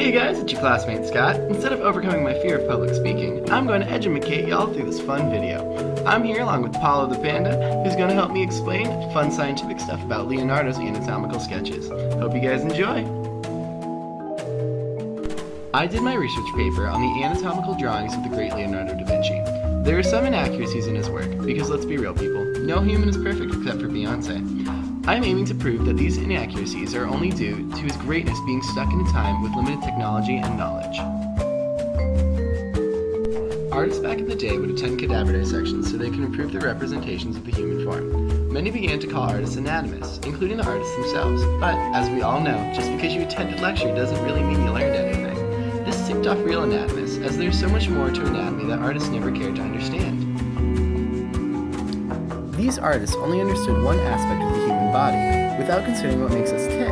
Hey guys, it's your classmate Scott. Instead of overcoming my fear of public speaking, I'm going to educate y'all through this fun video. I'm here along with Paulo the Panda, who's going to help me explain fun scientific stuff about Leonardo's anatomical sketches. Hope you guys enjoy! I did my research paper on the anatomical drawings of the great Leonardo da Vinci. There are some inaccuracies in his work, because let's be real people, no human is perfect except for Beyonce. I'm aiming to prove that these inaccuracies are only due to his greatness being stuck in a time with limited technology and knowledge. Artists back in the day would attend cadaver dissections so they could improve the representations of the human form. Many began to call artists anatomists, including the artists themselves, but as we all know, just because you attended lecture doesn't really mean you learned anything. This ticked off real anatomists, as there's so much more to anatomy that artists never cared to understand. These artists only understood one aspect of the human body, without considering what makes us tick.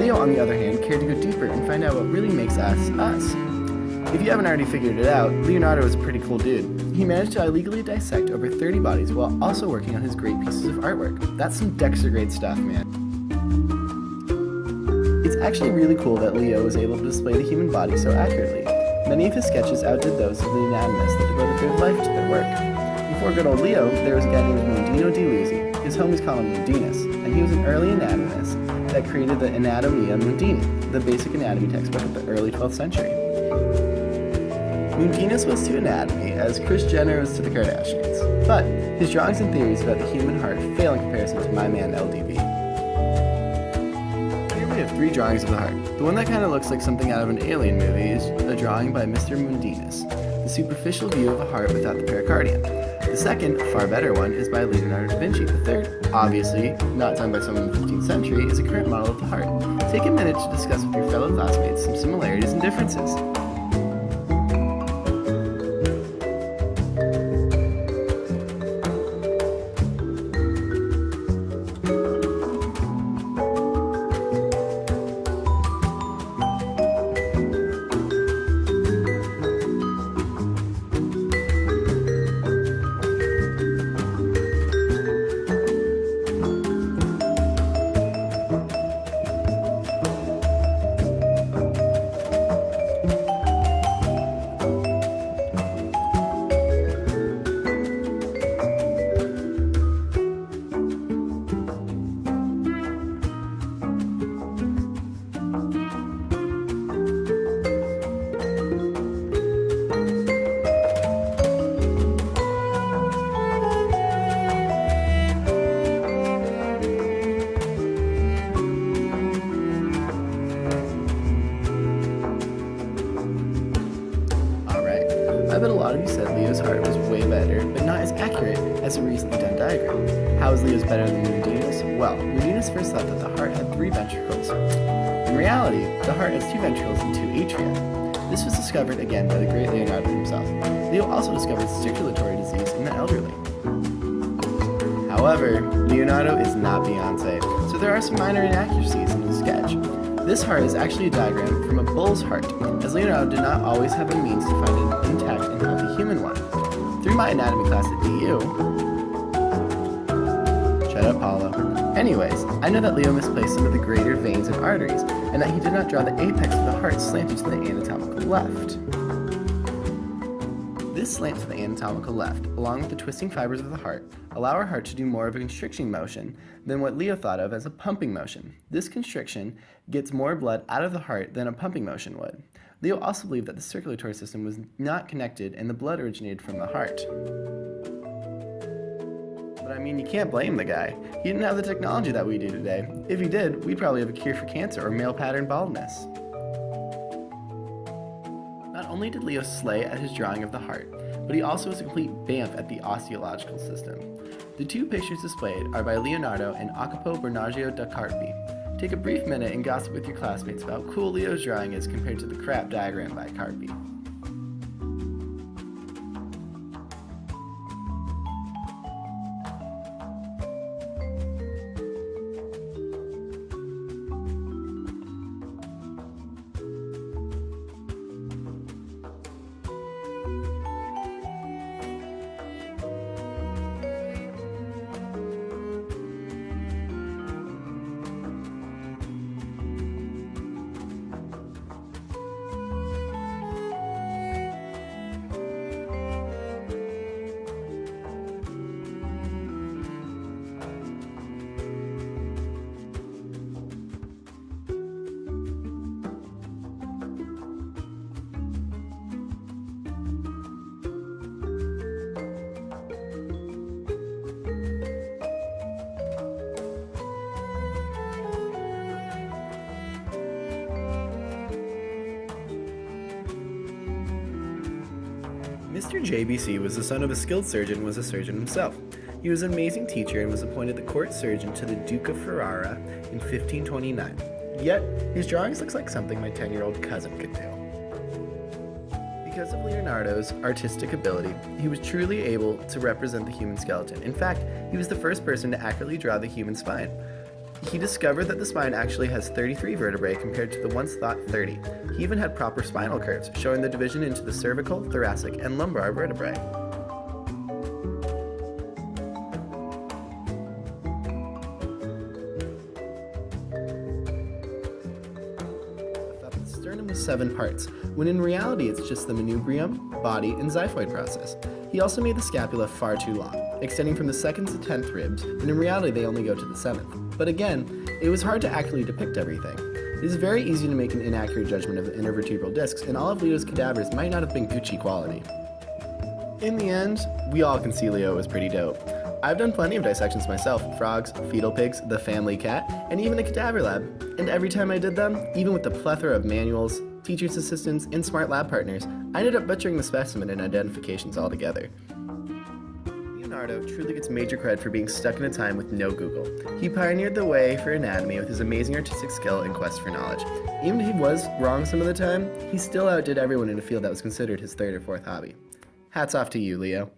Leo, on the other hand, cared to go deeper and find out what really makes us, us. If you haven't already figured it out, Leonardo is a pretty cool dude. He managed to illegally dissect over 30 bodies while also working on his great pieces of artwork. That's some Dexter-grade stuff, man. It's actually really cool that Leo was able to display the human body so accurately. Many of his sketches outdid those of the anatomists that devoted their life to their work. Before good old Leo, there was a guy named Mondino di Luzzi. His homies call him Mundinus, and he was an early anatomist that created the Anatomia Mundini, the basic anatomy textbook of the early 12th century. Mundinus was to anatomy as Kris Jenner was to the Kardashians, but his drawings and theories about the human heart fail in comparison to my man LDV. Here we have 3 drawings of the heart. The one that kind of looks like something out of an alien movie is a drawing by Mr. Mundinus, the superficial view of a heart without the pericardium. The second, far better one, is by Leonardo da Vinci. The third, obviously not done by someone in the 15th century, is a current model of the heart. Take a minute to discuss with your fellow classmates some similarities and differences. I bet a lot of you said Leo's heart was way better, but not as accurate as a recently done diagram. How is Leo's better than Mundinus? Well, Mundinus first thought that the heart had 3 ventricles. In reality, the heart has 2 ventricles and 2 atria. This was discovered again by the great Leonardo himself. Leo also discovered circulatory disease in the elderly. However, Leonardo is not Beyonce, so there are some minor inaccuracies in his sketch. This heart is actually a diagram from a bull's heart, as Leonardo did not always have the means to find an intact and healthy human one. Through my anatomy class at DU... Shut up, Paulo. Anyways, I know that Leo misplaced some of the greater veins and arteries, and that he did not draw the apex of the heart slanted to the anatomical left. This slant to the anatomical left, along with the twisting fibers of the heart, allow our heart to do more of a constriction motion than what Leo thought of as a pumping motion. This constriction gets more blood out of the heart than a pumping motion would. Leo also believed that the circulatory system was not connected and the blood originated from the heart. But I mean, you can't blame the guy. He didn't have the technology that we do today. If he did, we'd probably have a cure for cancer or male pattern baldness. Not only did Leo slay at his drawing of the heart, but he also was a complete bamf at the osteological system. The 2 pictures displayed are by Leonardo and Jacopo Bernaggio da Carpi. Take a brief minute and gossip with your classmates about how cool Leo's drawing is compared to the crap diagram by Carpi. Dr. JBC was the son of a skilled surgeon and was a surgeon himself. He was an amazing teacher and was appointed the court surgeon to the Duke of Ferrara in 1529. Yet, his drawings look like something my 10-year-old cousin could do. Because of Leonardo's artistic ability, he was truly able to represent the human skeleton. In fact, he was the first person to accurately draw the human spine. He discovered that the spine actually has 33 vertebrae compared to the once thought 30. He even had proper spinal curves, showing the division into the cervical, thoracic, and lumbar vertebrae. The sternum was 7 parts, when in reality it's just the manubrium, body, and xiphoid process. He also made the scapula far too long, extending from the 2nd to 10th ribs, and in reality they only go to the 7th. But again, it was hard to accurately depict everything. It is very easy to make an inaccurate judgment of the intervertebral discs, and all of Leo's cadavers might not have been Gucci quality. In the end, we all can see Leo was pretty dope. I've done plenty of dissections myself: frogs, fetal pigs, the family cat, and even a cadaver lab. And every time I did them, even with the plethora of manuals, teacher's assistants, and smart lab partners, I ended up butchering the specimen and identifications altogether. Leonardo truly gets major credit for being stuck in a time with no Google. He pioneered the way for anatomy with his amazing artistic skill and quest for knowledge. Even if he was wrong some of the time, he still outdid everyone in a field that was considered his 3rd or 4th hobby. Hats off to you, Leo.